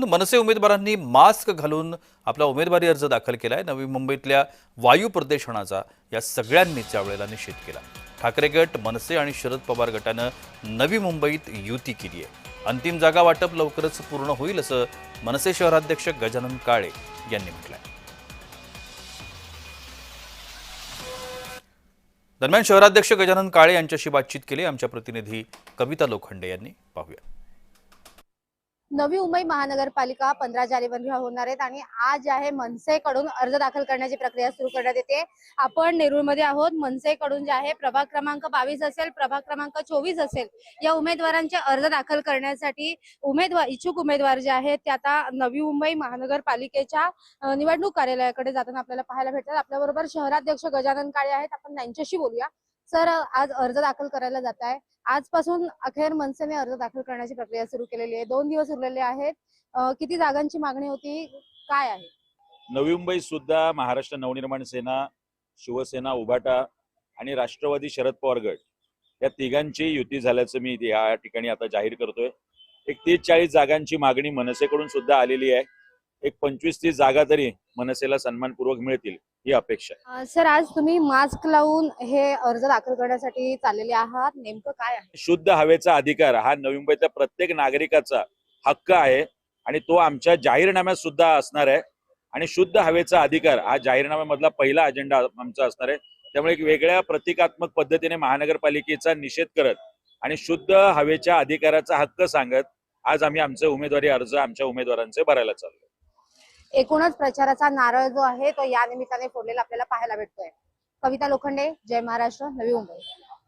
मनसे उमेदवारांनी मास्क घालून आपला उमेदवारी अर्ज दाखल केलाय। नवी मुंबईतल्या वायू प्रदूषणाचा या सगळ्यांनीच यावेळेला निषेध केला। ठाकरे गट, मनसे आणि शरद पवार गटानं नवी मुंबईत युती केली आहे। अंतिम जागा वाटप लवकरच पूर्ण होईल असं मनसे शहराध्यक्ष गजानन काळे यांनी म्हटलंय। दरम्यान शहराध्यक्ष गजानन काळे यांच्याशी बातचीत केली आमच्या प्रतिनिधी कविता लोखंडे यांनी। पाहूया। नवी मुंबई महानगरपालिका 15 जानेवारीला होणार आहेत आणि आज आहे मनसेकडून अर्ज दाखल करण्याची प्रक्रिया सुरू करण्यात येते। आपण नेरूळमध्ये आहोत। मनसेकडून जे आहे प्रभाग क्रमांक 22 असेल, प्रभाग क्रमांक 24 असेल, या उमेदवारांचे अर्ज दाखल करण्यासाठी इच्छुक उमेदवार जे आहेत ते आता नवी मुंबई महानगरपालिकेच्या निवडणूक कार्यालयाकडे जाताना आपल्याला पाहायला भेटतात। आपल्याबरोबर शहराध्यक्ष गजानन काळे आहेत, आपण त्यांच्याशी बोलूया। सर, आज अर्ज दाखल करायला जात आहे। आजपासून अखेर मनसेने अर्ज दाखल करण्याची प्रक्रिया सुरू केलेली आहे। 2 दिवस उरलेले आहेत। किती जागांची मागणी होती, काय आहे? नवी मुंबई सुद्धा महाराष्ट्र नवनिर्माण सेना, शिवसेना, उभाटा आणि राष्ट्रवादी शरद पवार गट या तिघांची युती झाल्याचं मी या ठिकाणी आता जाहीर करतोय। एक 30-40 जागांची मागणी मनसेकडून सुद्धा आलेली आहे। एक 25-30 जागा तरी मनसेला सन्मानपूर्वक मिळतील ही अपेक्षा आहे। सर, आज तुम्ही मास्क लावून हे अर्ज दाखल करण्यासाठी चाललेले आहात, नेमकं काय आहे? शुद्ध हवेचा अधिकार हा नवी मुंबईतल्या प्रत्येक नागरिकाचा हक्क आहे आणि तो आमच्या जाहीरनाम्यात सुद्धा असणार आहे। आणि शुद्ध हवेचा अधिकार हा जाहीरनाम्यामधला पहिला अजेंडा आमचा असणार आहे। त्यामुळे एक वेगळ्या प्रतिकात्मक पद्धतीने महानगरपालिकेचा निषेध करत आणि शुद्ध हवेच्या अधिकाराचा हक्क सांगत आज आम्ही आमचे उमेदवारी अर्ज आमच्या उमेदवारांचे भरायला चाललो। एकूणच प्रचाराचा नारळ जो आहे तो या निमित्ताने फोडलेला आपल्याला पाहायला भेटतोय। कविता लोखंडे, जय महाराष्ट्र, नवी मुंबई।